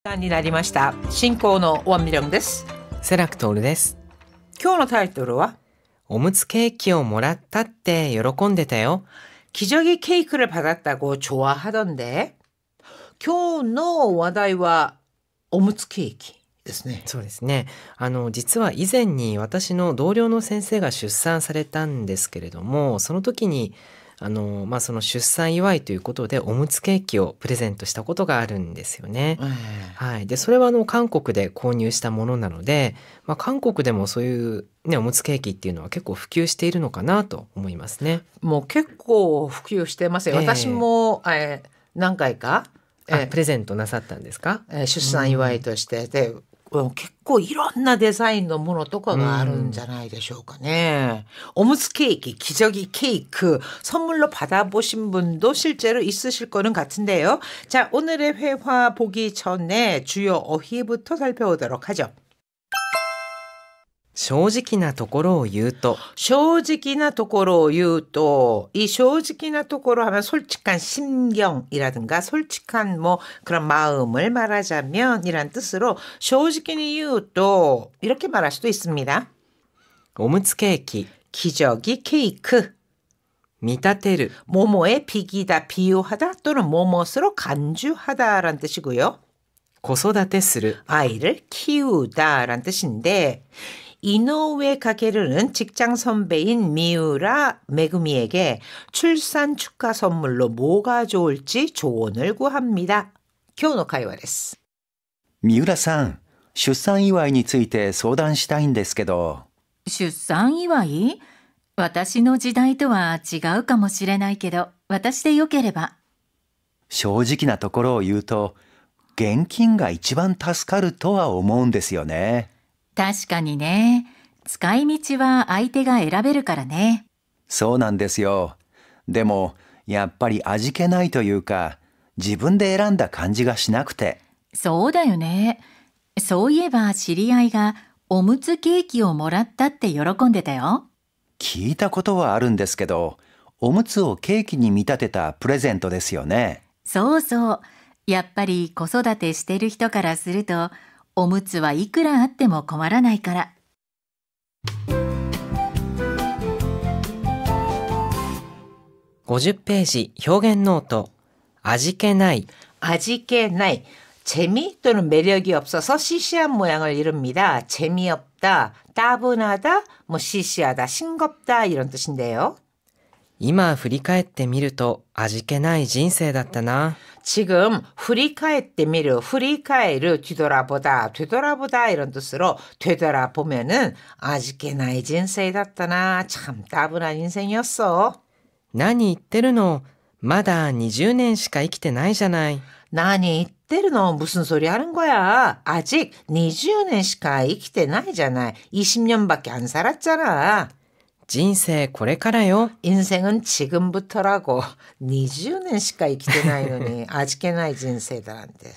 時間になりました。進行のワンミリョンです。セラクトールです。今日のタイトルはおむつケーキをもらったって喜んでたよ。 기저귀 케이크를 받았다고 좋아하던데. 今日の話題はおむつケーキですね。そうですね。実は以前に私の同僚の先生が出産されたんですけれども、その時にその出産祝いということでおむつケーキをプレゼントしたことがあるんですよね。はい。でそれは韓国で購入したものなので、韓国でもそういう、おむつケーキっていうのは結構普及しているのかなと思いますね。もう結構普及してますよ。私も、何回か、プレゼントなさったんですか？出産祝いとして。で結構いろんなデザインのものとかがあるんじゃないでしょうかね。おむつケーキ, 기저귀 케이크 선물로 받아보신 분도 실제로 있으실 거는 같은데요. 자, 오늘의 회화 보기 전에 주요 어휘부터 살펴보도록 하죠. 正直なところを言うと、正直なところを言うと、이正直なところ하면 솔직한 심경이라든가 솔직한 뭐 그런 마음을 말하자면 이란 뜻으로 正直に言うと 이렇게 말할 수도 있습니다. おむつケーキ 기저귀 케이크 見立てる 뭐뭐에 비기다 비유하다 또는 뭐뭇으로 간주하다라는 뜻이고요. 子育てする 아이를 키우다라는 뜻인데 이노우에 가게르는 직장 선배인 미우라 메구미에게 출산 축하 선물로 뭐가 좋을지 조언을 구합니다. 今日の会話です。三浦さん、出産祝いについて相談したいんですけど。出産祝い？私の時代とは違うかもしれないけど、私でよければ。正直なところを言うと、現金が一番助かるとは思うんですよね。確かにね。使い道は相手が選べるからね。そうなんですよ。でも、やっぱり味気ないというか、自分で選んだ感じがしなくて。そうだよね。そういえば知り合いがおむつケーキをもらったって喜んでたよ。聞いたことはあるんですけど、おむつをケーキに見立てたプレゼントですよね。そうそう。やっぱり子育てしてる人からすると、おむつはいくらあっても困らないから。50ページ表現ノート味気ない 아지게ない 재미 또는 매력이 없어서 시시한 모양을 이룹니다. 재미없다, 따분하다, 뭐 시시하다, 싱겁다 이런 뜻인데요. 今振り返ってみると味気ない人生だったな。 지금 후리카에때미르 후리카에를 뒤돌아보다 되돌아보다 이런 뜻으로 되돌아보면은 아직게나의 인생이었다나 참 따분한 인생이었어. 何言ってるのまだ20年しか生きてないじゃない。 나니 때르너 무슨 소리 하는 거야. 아직 20년시까 生きてないじゃない. 20년밖에 안 살았잖아. 人生これからよ。 인생은 지금부터라고. 20년시까 生きてないのに 아직게나의 인생이다란데.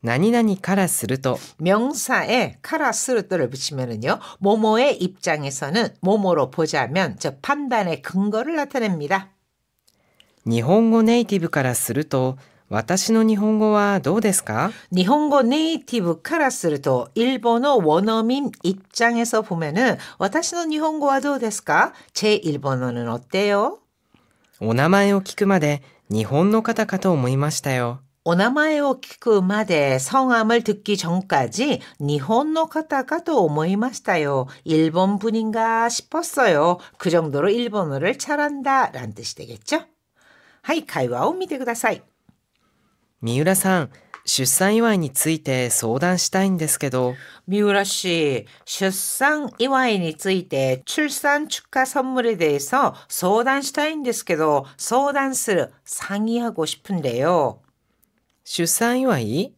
何々からすると 명사에 카라스르트를 붙이면은요. 모모의 입장에서는 모모로 보자면 저 판단의 근거를 나타냅니다. 日本語ネイティブからすると私の日本語はどうですか? 일본어 네이티브 카라스르토 일본어 원어민 입장에서 보면은 私の日本語はどうですか? 제 일본어는 어때요? お名前を聞くまで日本の方かと思いましたよ。 오나마에오 키쿠마데 성함을 듣기 전까지 니혼노 카타카도 오모이마시타요. 일본 분인가 싶었어요. 그 정도로 일본어를 잘한다 라는 뜻이 되겠죠? 하이, 会話を見てください。三浦さん、出産祝いについて相談したいんですけど。 미우라 씨, 출산 이와이について 출산 축하 선물에 대해서 相談したいんですけど 相談する 상의하고 싶은데요. 出産祝い？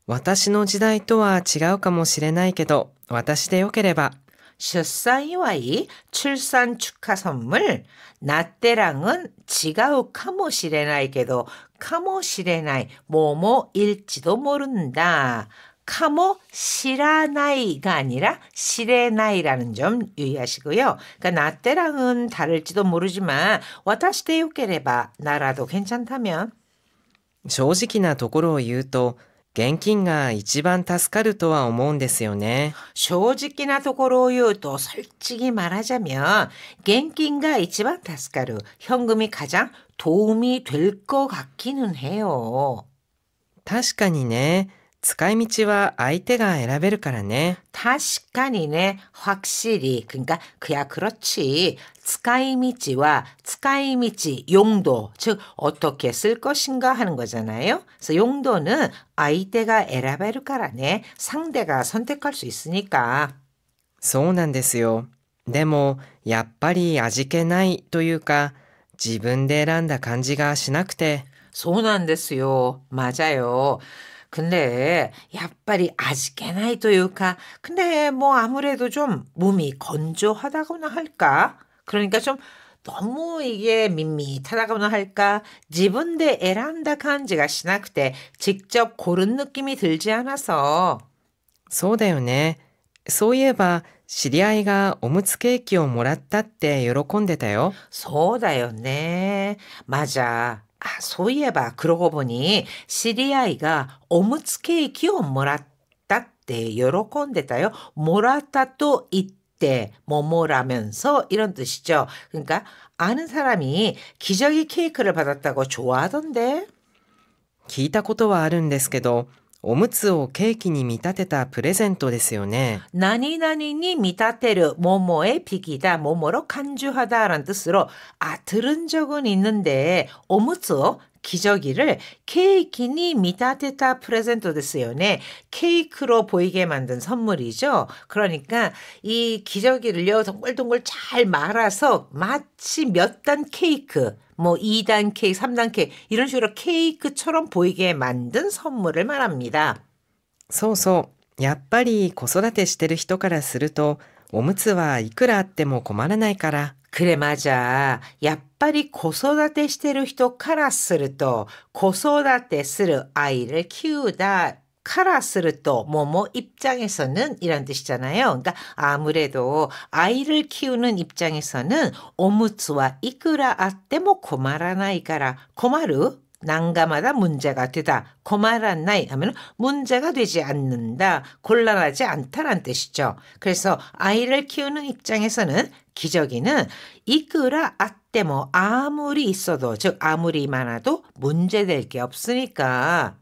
私の時代とは違うかもしれないけど、私でよければ。 출산 이와이 출산 축하 선물 나 때랑은 違うかもしれないけど かもしれない 뭐뭐일지도 모른다. かもしらない가 아니라 시레나이라는 점 유의하시고요. 그러니까 나 때랑은 다를지도 모르지만 私でよければ 나라도 괜찮다면 正直なところを言うと現金が一番助かるとは思うんですよね。 正直なところを言うと솔직히 말하자면現金가 이치반 다스카르 현금이 가장 도움이 될 것 같기는 해요. 確かにね、使い道は相手が選べるからね。 타시간이네 확실히 그러니까 그야 그렇지. 스카이미치와 스카이미치 용도 즉 어떻게 쓸 것인가 하는 거잖아요. 그래서 용도는 아이테가 에라베르카라네 상대가 선택할 수 있으니까. そうなんですよ。でも、やっぱり味気ないというか、自分で選んだ感じがしなくて。 소난데스요. 맞아요. 근데 야빨이 아직게나이 또유까 근데 뭐 아무래도 좀 몸이 건조하다거나 할까? 그러니까 좀 너무 이게 밋밋하다거나 할까? 지분대 에란다 간지가 시나크때 직접 고른 느낌이 들지 않아서. そうだよね。そういえば、知り合いがおむつケーキをもらったって喜んでたよ。 소다요네. 맞아. 아, 소이에봐. 그러고 보니 시리아이가 오무츠 케이키를 몰았다때 요로콘데다요. 몰았다 또 이때 뭐뭐라면서 이런 뜻이죠. 그러니까 아는 사람이 기저귀 케이크를 받았다고 좋아하던데. 聞いたことはあるんですけど、おむつをケーキに見立てたプレゼントですよね。 나니나니니 미타테르 모모의 비기다 모모로 간주하다라는 뜻으로 들은 적은 있는데 오무츠 기저귀를 케이키니 미타테타 프레젠토 됐어요네. 케이크로 보이게 만든 선물이죠. 그러니까 이 기저귀를요 동글동글 잘 말아서 마치 몇 단 케이크 뭐 2단 케이크, 3단 케이크 이런 식으로 케이크처럼 보이게 만든 선물을 말합니다. そうそう。やっぱり子育てしてる人からすると、おむつはいくらあっても困らないから。 그래 맞아. 야빨이 고소다테 시테르 히토 카라스르또 고소다테스르 아이를 키우다 카라스르또 뭐뭐 입장에서는 이란 뜻이잖아요. 그러니까 아무래도 아이를 키우는 입장에서는 오무츠와 이쿠라 아떼모 고마라나이까라 고마르 난감하다 문제가 되다 고마란나이 하면 문제가 되지 않는다 곤란하지 않다란 뜻이죠. 그래서 아이를 키우는 입장에서는 기저귀는 이끄라 아떼모 아무리 있어도 즉 아무리 많아도 문제될 게 없으니까.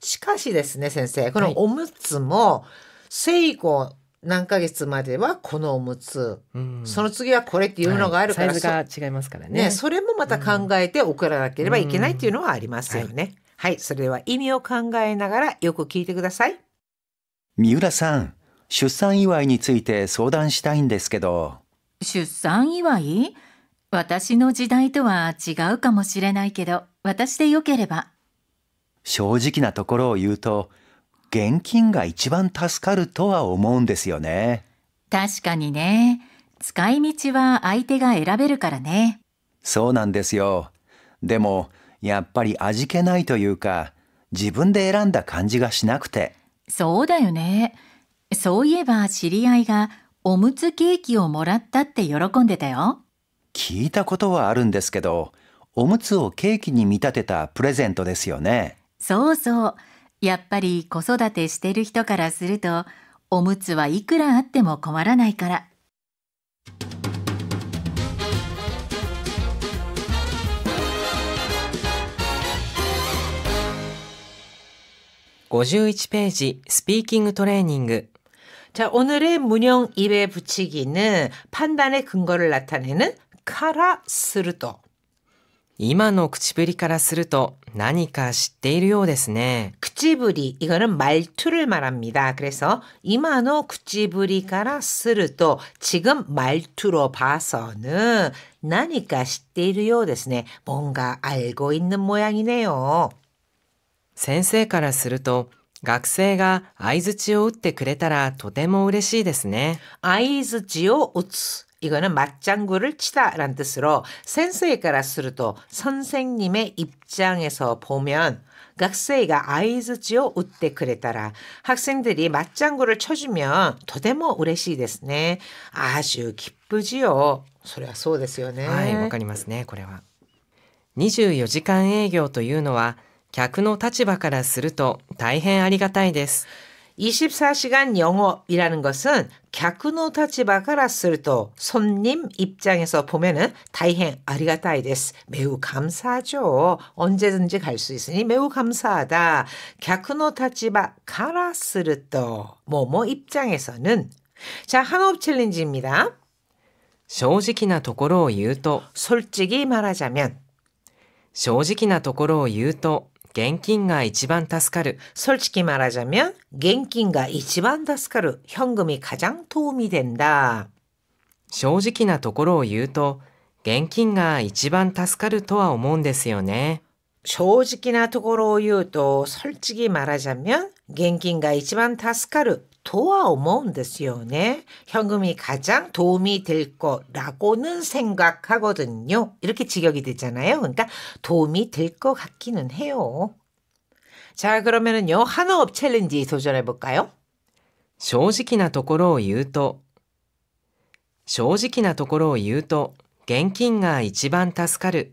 시카시 데스네 센세. 그럼 はい。 오무츠 뭐 세이고何ヶ月まではこのおむつ、うん。その次はこれっていうのがあるから、サイズが違いますからね。ね、それもまた考えて送らなければいけないっていうのはありますよね。はい、それでは意味を考えながらよく聞いてください。三浦さん、出産祝いについて相談したいんですけど。出産祝い？私の時代とは違うかもしれないけど、私でよければ。正直なところを言うと、現金が一番助かるとは思うんですよね。確かにね。使い道は相手が選べるからね。そうなんですよ。でも、やっぱり味気ないというか、自分で選んだ感じがしなくて。そうだよね。そういえば知り合いがおむつケーキをもらったって喜んでたよ。聞いたことはあるんですけど、おむつをケーキに見立てたプレゼントですよね。そうそう。やっぱり子育てしてる人からすると、おむつはいくらあっても困らないから。51ページスピーキングトレーニング。 자, 오늘의 문형 입에 붙이기는 판단의 근거를 나타내는 카라스르도. 今の口ぶりからすると何か知っているようですね。 구찌부리 이거는 말투를 말합니다. 그래서 이마노 구찌부리가라 스르도 지금 말투로 봐서는 나니까 시테이르요 데스네. 뭔가 알고 있는 모양이네요. 先生からすると学生が相槌を打ってくれたらとても嬉しいですね。 아이즈지오 우츠 이거는 맞장구를 치다라는 뜻으로 센세이가라 스르도 선생님의 입장에서 보면 학생이가 아이즈지오 우때 그랬다라 학생들이 맞장구를 쳐주면 도데모 우레시 데스네. 아주 기쁘지요. 소리가 소ですよね。はい、わかりますね、これは。24時間営業というのは客の立場からすると大変ありがたいです。 24시간 영업이라는 것은 객의 立場からすると 손님 입장에서 보면은 다이행 아리가타이 데스 매우 감사하죠. 언제든지 갈 수 있으니 매우 감사하다. 객의 立場からすると뭐뭐 입장에서는. 자, 한호흡 챌린지입니다. 正直なところを言うと 솔직히 말하자면 正直なところを言うと現金が一番助かる 솔직히 말하자면 겐kin가 이치반 다스카르 현금이 가장 도움이 된다. 正直なところを言うと現金が一番助かるとは思うんですよね。 솔직히나 토고로 유도 솔직히 말하자면 겐kin가 이치반 다스카르 도와 오모운데스요네. 현금이 가장 도움이 될 거라고는 생각하거든요. 이렇게 직역이 되잖아요. 그러니까 도움이 될 것 같기는 해요. 자, 그러면은요, 한어업 챌린지 도전해 볼까요? 正直なところを言うと正直なところを言うと現金が一番助かる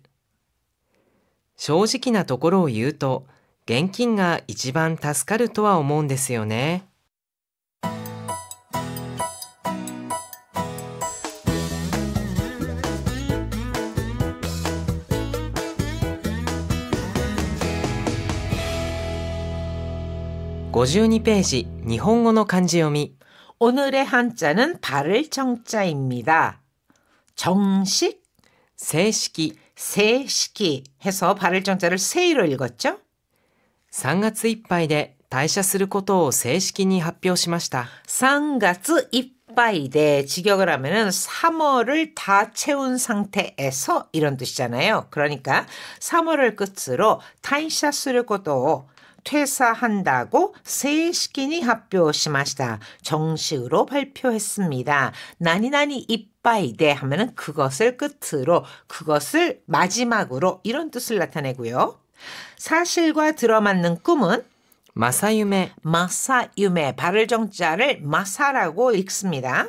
正直なところを言うと現金が一番助かるとは思うんですよね。52ページ日本語の漢字読み 오늘의 한자는 발을 정자입니다. 정식, 正式 세식이 해서 발을 정자를 세이로 읽었죠? 3月いっぱいで退社することを正式に発表しました。 3月이빠이데 직역을 하면은 3월을 다 채운 상태에서 이런 뜻이잖아요. 그러니까 3월을 끝으로 타이샤することを 퇴사한다고 세식인이発表しました. 정식으로 발표했습니다. 나니나니 이빠이데 하면은 그것을 끝으로, 그것을 마지막으로 이런 뜻을 나타내고요. 사실과 들어맞는 꿈은 正夢 마사유메, 발을 정자를 마사라고 읽습니다.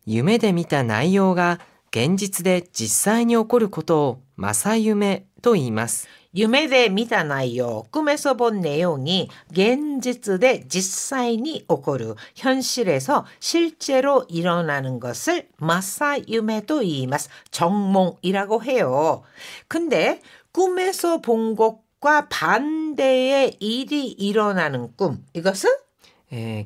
夢で見た内容が現実で実際に起こることを正夢と言います。 夢で見た内容, 꿈에서 본 내용이 現実で 実際に 오고르, 현실에서 실제로 일어나는 것을 마사유메도 이마스, 정몽이라고 해요. 근데 꿈에서 본 것과 반대의 일이 일어나는 꿈, 이것은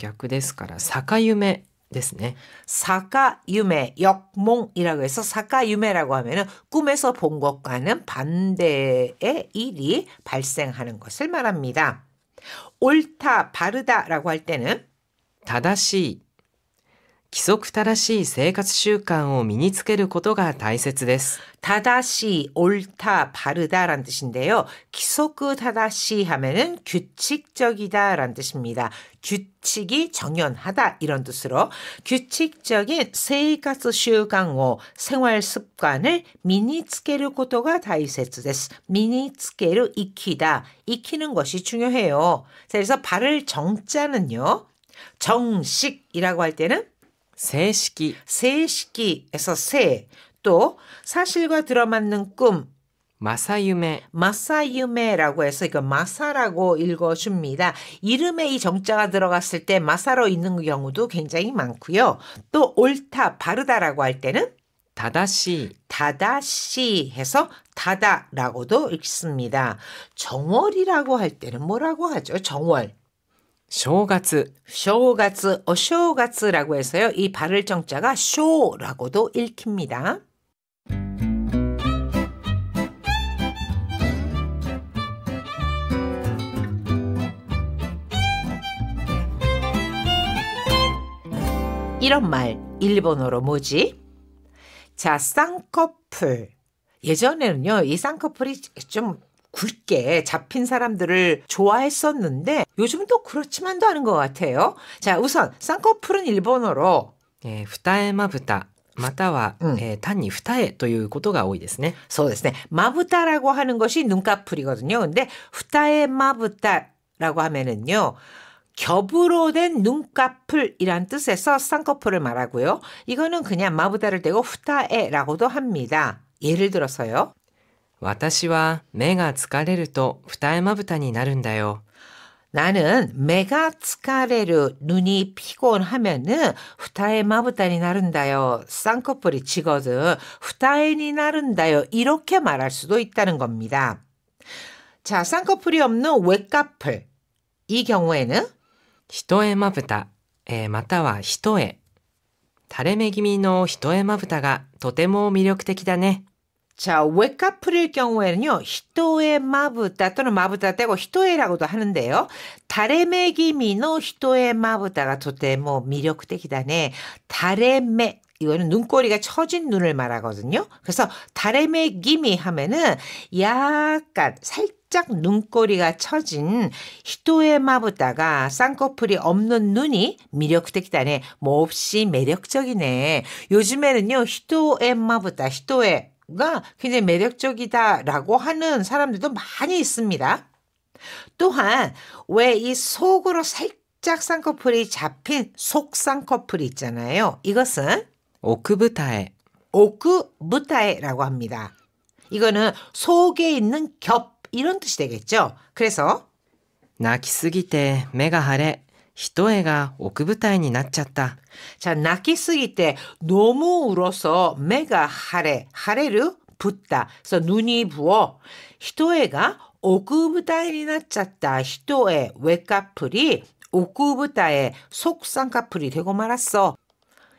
逆ですから逆夢ですね。 사카유메, 역몽이라고 해서 사카유메라고 하면은 꿈에서 본 것과는 반대의 일이 발생하는 것을 말합니다. 옳다, 바르다라고 할 때는 正しい規則正しい生活習慣を身につけることが大切です。 다다시, 옳다, 바르다라는 뜻인데요. 기소크 다다시 하면은 규칙적이다라는 뜻입니다. 규칙이 정연하다 이런 뜻으로 규칙적인 세이가스 슈강오 생활 습관을 미니츠케르 고토가 다이세츠데스. 미니츠케르 익히다. 익히는 것이 중요해요. 그래서 발을 정자는요. 정식이라고 할 때는 正式 세식기에서 세, 또 사실과 들어맞는 꿈 正夢 마사유메라고 해서 이거 마사라고 읽어줍니다. 이름에 이 정자가 들어갔을 때 마사로 있는 경우도 굉장히 많고요. 또 옳다, 바르다라고 할 때는 正しい 다다시 해서 다다라고도 읽습니다. 정월이라고 할 때는 뭐라고 하죠? 정월. 正月 쇼가츠, 어쇼가츠라고 해서요. 이 발을 정자가 쇼라고도 읽힙니다. 이런 말 일본어로 뭐지? 자, 쌍꺼풀. 예전에는요, 이 쌍꺼풀이 좀 굵게 잡힌 사람들을 좋아했었는데 요즘은 또 그렇지만도 않은 것 같아요. 자, 우선 쌍꺼풀은 일본어로 二重まぶたまたは、単に二重ということが多いですね。 そうですね. 마부타라고 하는 것이 눈꺼풀이거든요. 근데 후타에 마부타라고 하면은요. 겹으로 된 눈꺼풀이란 뜻에서 쌍꺼풀을 말하고요. 이거는 그냥 마부타를 떼고 후타에라고도 합니다. 예를 들어서요. 私は目が疲れると二重まぶたになるんだよ。 나는 매가 스카레르 눈이 피곤하면은 후타에 마부타니 나른다요. 쌍꺼풀이 지거든. 후타에니 나른다요. 이렇게 말할 수도 있다는 겁니다. 자, 쌍꺼풀이 없는 외꺼풀. 이 경우에는 一重まぶた、または一重。垂れ目気味の一重まぶたがとても魅力的だね。 자, 외꺼풀일 경우에는요, 히토에 마부타 또는 마부타 떼고 히토에라고도 하는데요. 다레메기미노 히토에 마부타가 도테모 미력적이다네. 다레메, 이거는 눈꼬리가 처진 눈을 말하거든요. 그래서 다레메기미 하면은 약간 살짝 눈꼬리가 처진 히토에 마부타가 쌍꺼풀이 없는 눈이 미력적이다네. 몹시 매력적이네. 요즘에는요, 히토에 마부타, 히토에 가 굉장히 매력적이다라고 하는 사람들도 많이 있습니다. 또한 왜 이 속으로 살짝 쌍꺼풀이 잡힌 속 쌍꺼풀이 있잖아요. 이것은 奥二重。 오크부타에라고 합니다. 이거는 속에 있는 겹 이런 뜻이 되겠죠. 그래서 泣きすぎて目が腫れ、一重が奥二重になっちゃった。 자,泣きすぎ때 너무 울어서 매가 하레를 붓다. 그래서 눈이 부어 히토에가 오쿠부타에니 나쳤다. 히토에 외꺼풀이 오쿠부타에 속 쌍꺼풀이 되고 말았어.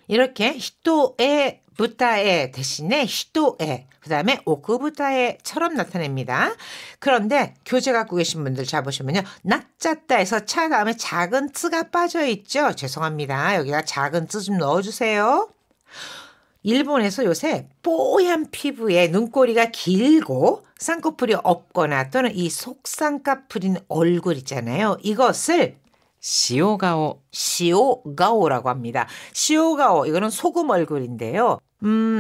이렇게 히토에 부타에 대신에 히토에 그다음에 오쿠부타에처럼 나타냅니다. 그런데 교재 갖고 계신 분들 잘 보시면요. 나짰다에서 차 다음에 작은 쯔가 빠져 있죠. 죄송합니다. 여기가 작은 쯔 좀 넣어주세요. 일본에서 요새 뽀얀 피부에 눈꼬리가 길고 쌍꺼풀이 없거나 또는 이 속쌍꺼풀인 얼굴 있잖아요. 이것을 塩顔。 시오가오라고 합니다. 시오가오 이거는 소금 얼굴인데요.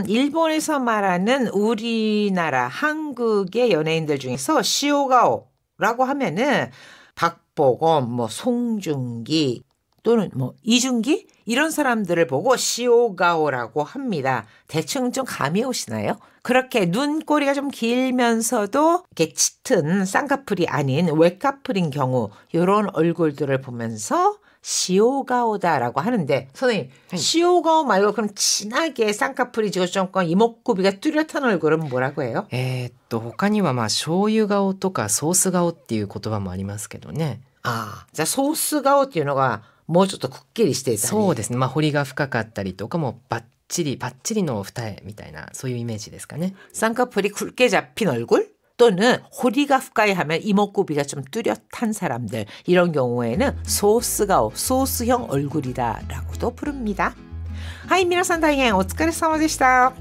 일본에서 말하는 우리나라 한국의 연예인들 중에서 시오가오라고 하면은 박보검, 뭐 송중기 또는 뭐 이준기 이런 사람들을 보고 시오가오라고 합니다. 대충 좀 감이 오시나요? 그렇게 눈꼬리가 좀 길면서도 이렇게 짙은 쌍꺼풀이 아닌 외꺼풀인 경우 이런 얼굴들을 보면서 시오가오다라고 하는데 선생님 시오가오 말고 그럼 진하게 쌍꺼풀이 지고 좀 이목구비가 뚜렷한 얼굴은 뭐라고 해요? 他にはまあ醤油顔とかソース顔っていう言葉もありますけどね。 아, 자 소스가오っていうのがもうちょっとくっきりしていたりそうですね。まあ彫りが深かったりとかもバッチリの二重みたいなそういうイメージですかね。 쌍꺼풀이 굵게 잡힌 얼굴 또는 호리가 후까이 하면 이목구비가 좀 뚜렷한 사람들 이런 경우에는 소스가오, 소스형 얼굴이다라고도 부릅니다. 하이, 皆さん大変お疲れ様でした。